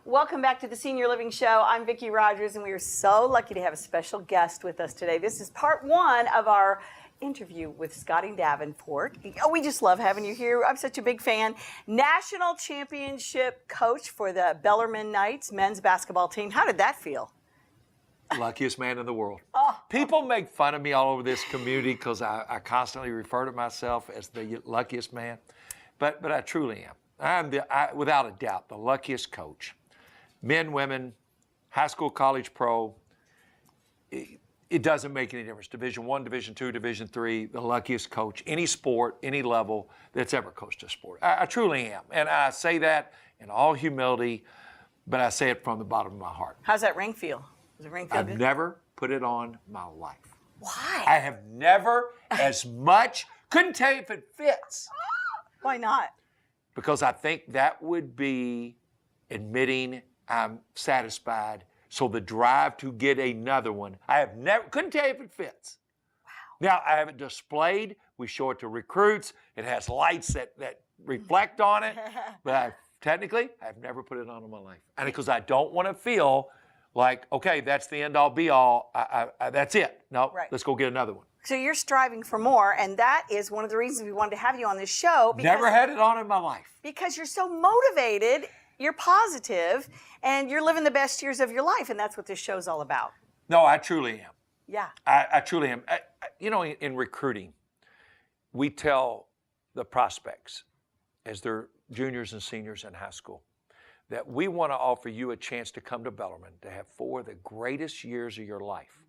Welcome back to the Senior Living Show. I'm Vicki Rogers, and we are so lucky to have a special guest with us today. This is part one of our interview with Scotty Davenport. Oh, we just love having you here. I'm such a big fan. National championship coach for the Bellarmine Knights men's basketball team. How did that feel? Luckiest man in the world. Oh. People make fun of me all over this community because I constantly refer to myself as the luckiest man, but I truly am. I'm without a doubt the luckiest coach. Men, women, high school, college, pro. It doesn't make any difference. Division I, Division II, Division III, the luckiest coach, any sport, any level that's ever coached a sport. I truly am. And I say that in all humility, but I say it from the bottom of my heart. How's that ring feel? Does the ring feel I've good? never put it on my life. Why? I have never as much, couldn't tell you if it fits. Why not? Because I think that would be admitting I'm satisfied. So the drive to get another one, I have never, couldn't tell you if it fits. Wow. Now, I have it displayed. We show it to recruits. It has lights that reflect on it. But technically, I've never put it on in my life. And because I don't want to feel like, okay, that's the end all be all. That's it. No, Right. Let's go get another one. So you're striving for more, and that is one of the reasons we wanted to have you on this show. Never had it on in my life. Because you're so motivated, you're positive, and you're living the best years of your life, and that's what this show's all about. No, I truly am. Yeah. I truly am. You know, in recruiting, we tell the prospects as they're juniors and seniors in high school that we want to offer you a chance to come to Bellarmine to have 4 of the greatest years of your life.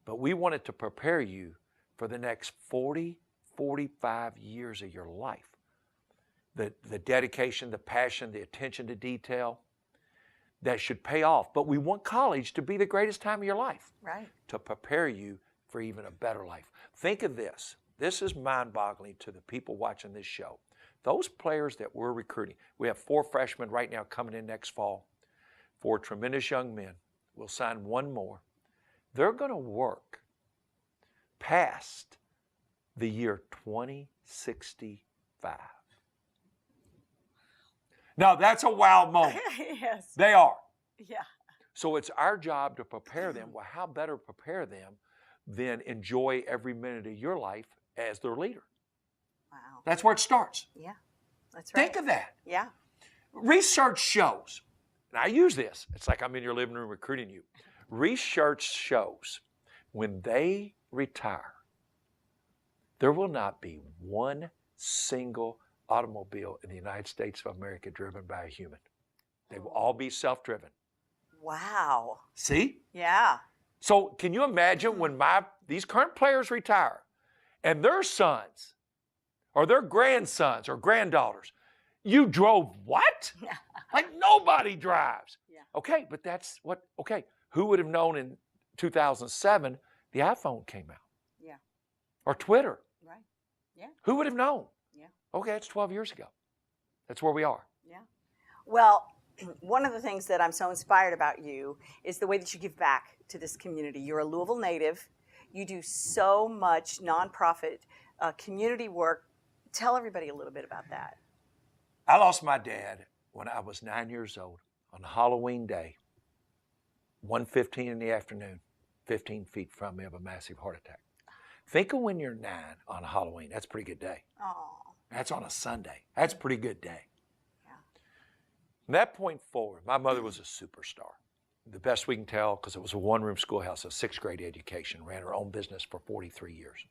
But we wanted to prepare you for the next 40, 45 years of your life. The dedication, the passion, the attention to detail, that should pay off. But we want college to be the greatest time of your life. Right. To prepare you for even a better life. Think of this. This is mind-boggling to the people watching this show. Those players that we're recruiting, we have 4 freshmen right now coming in next fall, 4 tremendous young men. We'll sign 1 more. They're going to work past the year 2065. Now, that's a wow moment. Yes. They are. Yeah. So it's our job to prepare them. Well, how better prepare them than enjoy every minute of your life as their leader? Wow. That's where it starts. Yeah. That's right. Think of that. Yeah. Research shows, and I use this, it's like I'm in your living room recruiting you. Research shows when they retire, there will not be one single automobile in the United States of America driven by a human. They will all be self-driven. Wow. See? Yeah. So can you imagine when these current players retire and their sons or their grandsons or granddaughters, you drove what? Like nobody drives. Yeah. Okay, but that's what, okay, who would have known in 2007 the iPhone came out? Yeah. Or Twitter? Right. Yeah. Who would have known? Yeah. Okay, it's 12 years ago. That's where we are. Yeah. Well, one of the things that I'm so inspired about you is the way that you give back to this community. You're a Louisville native. You do so much nonprofit community work. Tell everybody a little bit about that. I lost my dad when I was 9 years old on Halloween day, 1:15 in the afternoon, 15 feet from me of a massive heart attack. Think of when you're 9 on Halloween. That's a pretty good day. Oh. That's on a Sunday. That's a pretty good day. Yeah. From that point forward, my mother was a superstar. The best we can tell, because it was a one-room schoolhouse, a 6th grade education, ran her own business for 43 years.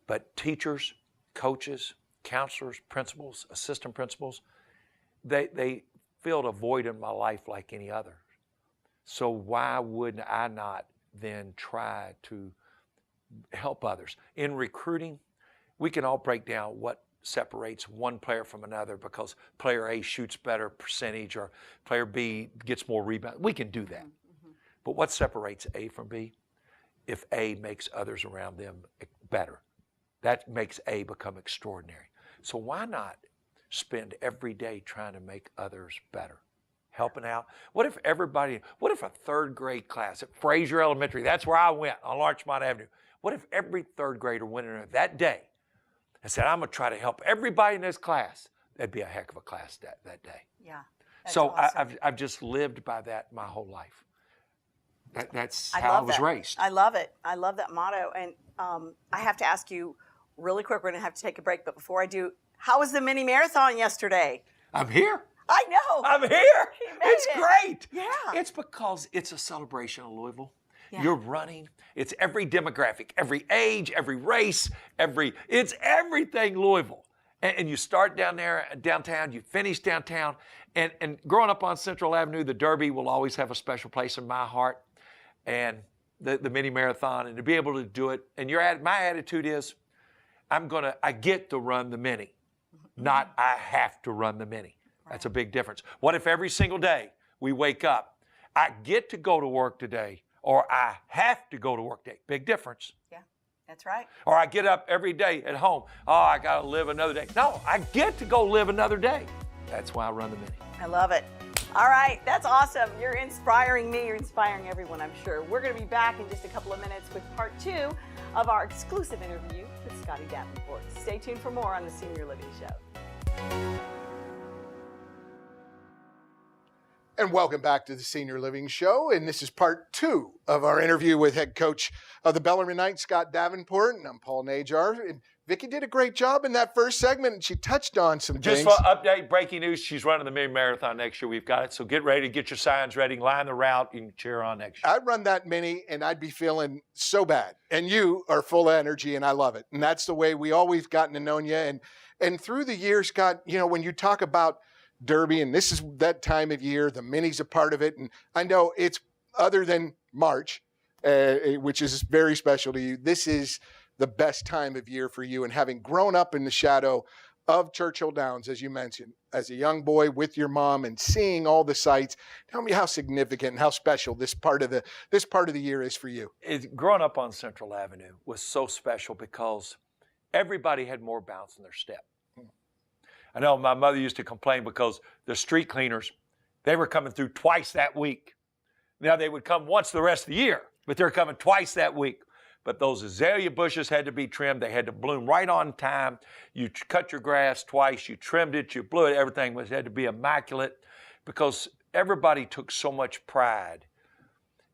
But teachers, coaches, counselors, principals, assistant principals, they filled a void in my life like any other. So why wouldn't I not then try to help others? In recruiting, we can all break down what separates one player from another because player A shoots better percentage or player B gets more rebounds. We can do that. Mm-hmm. But what separates A from B? If A makes others around them better. That makes A become extraordinary. So why not spend every day trying to make others better? Helping out. What if a 3rd grade class at Fraser Elementary, that's where I went on Larchmont Avenue. What if every 3rd grader went in there that day and said, I'm going to try to help everybody in this class? That'd be a heck of a class that day. Yeah. So awesome. I've just lived by that my whole life. That's I how I love was that. raised. I love it. I love that motto. And I have to ask you really quick. We're going to have to take a break. But before I do, how was the mini marathon yesterday? I'm here. I know. I'm here. He made It's it. great. Yeah. It's because it's a celebration of Louisville. Yeah. You're running. It's every demographic, every age, every race, it's everything Louisville. And you start down there, downtown, you finish downtown. And growing up on Central Avenue, the Derby will always have a special place in my heart. And the mini marathon, and to be able to do it. And my attitude is, I get to run the mini, not I have to run the mini. Right. That's a big difference. What if every single day we wake up, I get to go to work today, or I have to go to work today? Big difference. Yeah, that's right. Or I get up every day at home, I got to live another day. No, I get to go live another day. That's why I run the mini. I love it. All right, that's awesome. You're inspiring me. You're inspiring everyone, I'm sure. We're going to be back in just a couple of minutes with part 2 of our exclusive interview with Scotty Davenport. Stay tuned for more on the Senior Living Show. And welcome back to the Senior Living Show. And this is part 2 of our interview with head coach of the Bellarmine Knights, Scott Davenport. And I'm Paul Najar. And Vicki did a great job in that first segment, and she touched on some Just things. for update, breaking news, she's running the mini marathon next year. We've got it. So get ready, get your signs ready, line the route, you can cheer on next year. I'd run that mini, and I'd be feeling so bad. And you are full of energy, and I love it. And that's the way we always gotten to know you. And through the years, Scott, when you talk about Derby, and this is that time of year, the mini's a part of it. And I know it's other than March, which is very special to you. This is the best time of year for you. And having grown up in the shadow of Churchill Downs, as you mentioned, as a young boy with your mom and seeing all the sights, tell me how significant and how special this part of the year is for you. Growing up on Central Avenue was so special because everybody had more bounce in their step. I know my mother used to complain because the street cleaners, they were coming through twice that week. Now they would come once the rest of the year, but they're coming twice that week. But those azalea bushes had to be trimmed. They had to bloom right on time. You cut your grass twice. You trimmed it. You blew it. Everything had to be immaculate because everybody took so much pride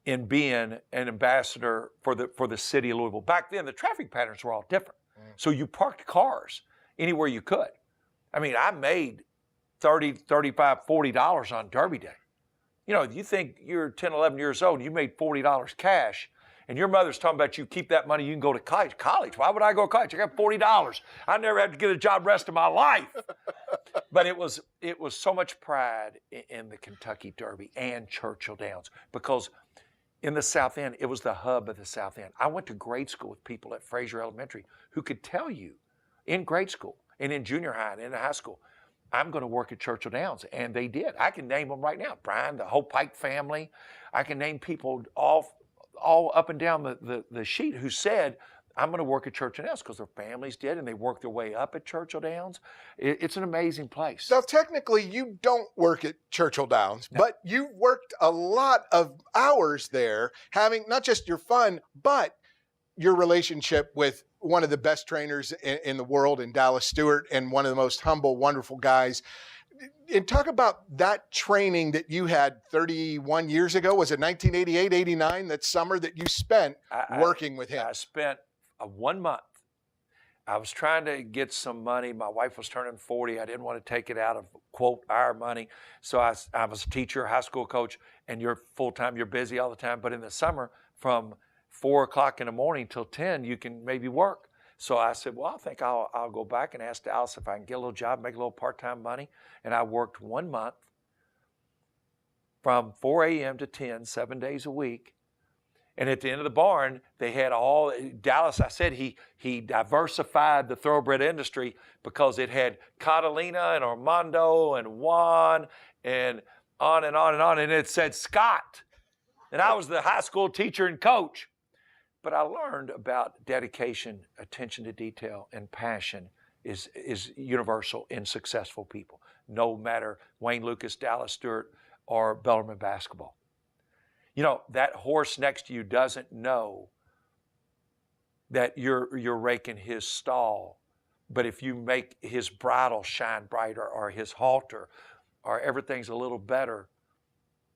in being an ambassador for the city of Louisville. Back then, the traffic patterns were all different. So you parked cars anywhere you could. I mean, I made $30, $35, $40 on Derby Day. You think you're 10, 11 years old and you made $40 cash, and your mother's talking about you keep that money, you can go to college. College? Why would I go to college? I got $40. I never had to get a job the rest of my life. But it was so much pride in the Kentucky Derby and Churchill Downs because in the South End, it was the hub of the South End. I went to grade school with people at Fraser Elementary who could tell you in grade school and in junior high and in high school, I'm going to work at Churchill Downs. And they did. I can name them right now. Brian, the whole Pike family. I can name people all up and down the sheet who said, I'm going to work at Churchill Downs because their families did, and they worked their way up at Churchill Downs. It's an amazing place. So technically, you don't work at Churchill Downs, No. but you worked a lot of hours there, having not just your fun, but your relationship with one of the best trainers in the world in Dallas Stewart and one of the most humble, wonderful guys. And talk about that training that you had 31 years ago. Was it 1988, 89, that summer that you spent working with him? I spent 1 month. I was trying to get some money. My wife was turning 40. I didn't want to take it out of, quote, our money. So I was a teacher, high school coach, and you're full-time, you're busy all the time. But in the summer, from 4 o'clock in the morning till 10, you can maybe work. So I said, well, I think I'll go back and ask Dallas if I can get a little job, make a little part-time money. And I worked 1 month from 4 a.m. to 10, 7 days a week. And at the end of the barn, they had Dallas, I said he diversified the thoroughbred industry because it had Catalina and Armando and Juan and on and on and on. And it said Scott. And I was the high school teacher and coach. But I learned about dedication, attention to detail, and passion is universal in successful people, no matter Wayne Lucas, Dallas Stewart, or Bellarmine basketball. That horse next to you doesn't know that you're raking his stall, but if you make his bridle shine brighter or his halter, or everything's a little better,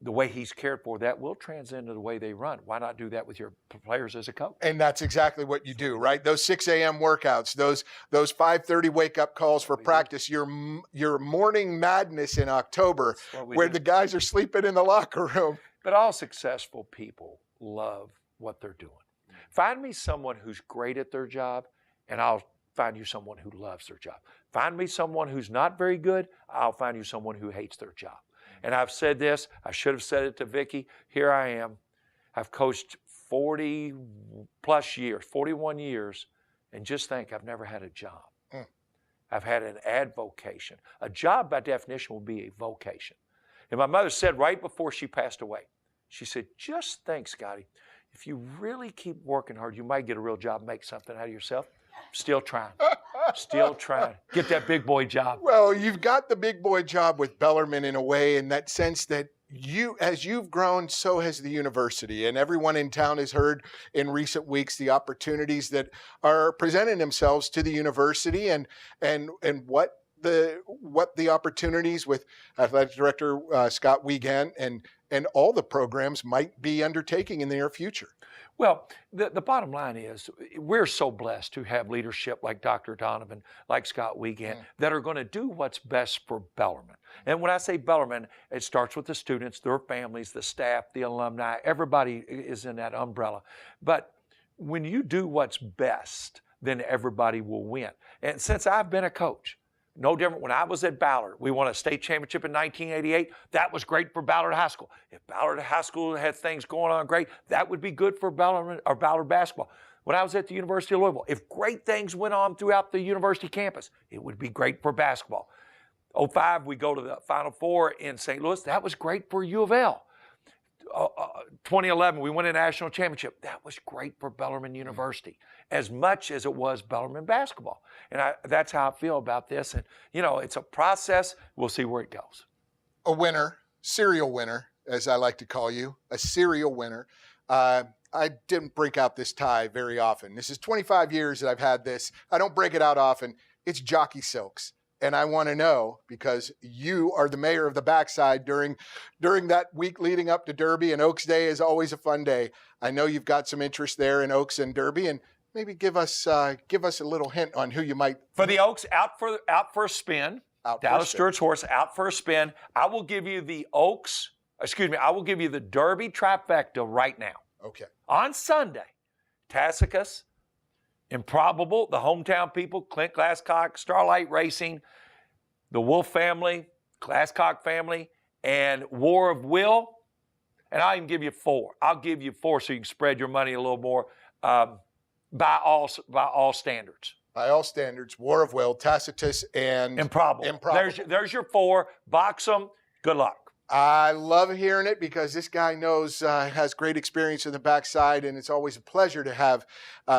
the way he's cared for, that will transcend into the way they run. Why not do that with your players as a coach? And that's exactly what you do, right? Those 6 a.m. workouts, those 5:30 wake-up calls for practice, your morning madness in October, where the guys are sleeping in the locker room. But all successful people love what they're doing. Find me someone who's great at their job, and I'll find you someone who loves their job. Find me someone who's not very good, I'll find you someone who hates their job. And I've said this, I should have said it to Vicki. Here I am. I've coached 40 plus years, 41 years, and just think I've never had a job. I've had an advocation. A job by definition will be a vocation. And my mother said right before she passed away, she said, just think, Scotty, if you really keep working hard, you might get a real job, make something out of yourself. Still trying. Still trying. Get that big boy job. Well, you've got the big boy job with Bellarmine in a way, in that sense that as you've grown, so has the university. And everyone in town has heard in recent weeks the opportunities that are presenting themselves to the university and what the opportunities with athletic director Scott Wiegand and all the programs might be undertaking in the near future. Well, the bottom line is we're so blessed to have leadership like Dr. Donovan, like Scott Wiegand, that are going to do what's best for Bellarmine. And when I say Bellarmine, it starts with the students, their families, the staff, the alumni. Everybody is in that umbrella. But when you do what's best, then everybody will win. And since I've been a coach, no different. When I was at Ballard, we won a state championship in 1988. That was great for Ballard High School. If Ballard High School had things going on great, that would be good for Ballard basketball. When I was at the University of Louisville, if great things went on throughout the university campus, it would be great for basketball. 2005, we go to the Final Four in St. Louis. That was great for U of L. 2011, we won a national championship. That was great for Bellarmine University, as much as it was Bellarmine basketball. And that's how I feel about this. And, it's a process. We'll see where it goes. A winner, serial winner, as I like to call you, a serial winner. I didn't break out this tie very often. This is 25 years that I've had this. I don't break it out often. It's jockey silks. And I want to know, because you are the mayor of the backside during that week leading up to Derby, and Oaks Day is always a fun day. I know you've got some interest there in Oaks and Derby, and maybe give us a little hint on who you might. For the Oaks, out for a spin. Dallas Stewart's horse, out for a spin. I will give you the Derby trifecta right now. Okay. On Sunday, Tassicus, Improbable, the hometown people, Clint Glasscock, Starlight Racing, the Wolf family, Glasscock family, and War of Will. And I'll even give you 4. I'll give you 4 so you can spread your money a little more by all standards. By all standards, War of Will, Tacitus, and Improbable. There's your 4. Box them. Good luck. I love hearing it because this guy has great experience in the backside, and it's always a pleasure to have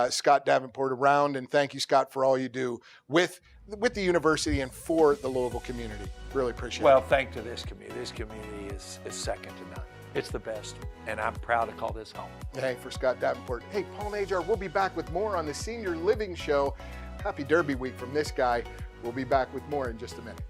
Scott Davenport around. And thank you, Scott, for all you do with the university and for the Louisville community. Really appreciate it. Well, thanks to this community. This community is second to none. It's the best, and I'm proud to call this home. Hey, for Scott Davenport. Hey, Paul Najar, we'll be back with more on the Senior Living Show. Happy Derby Week from this guy. We'll be back with more in just a minute.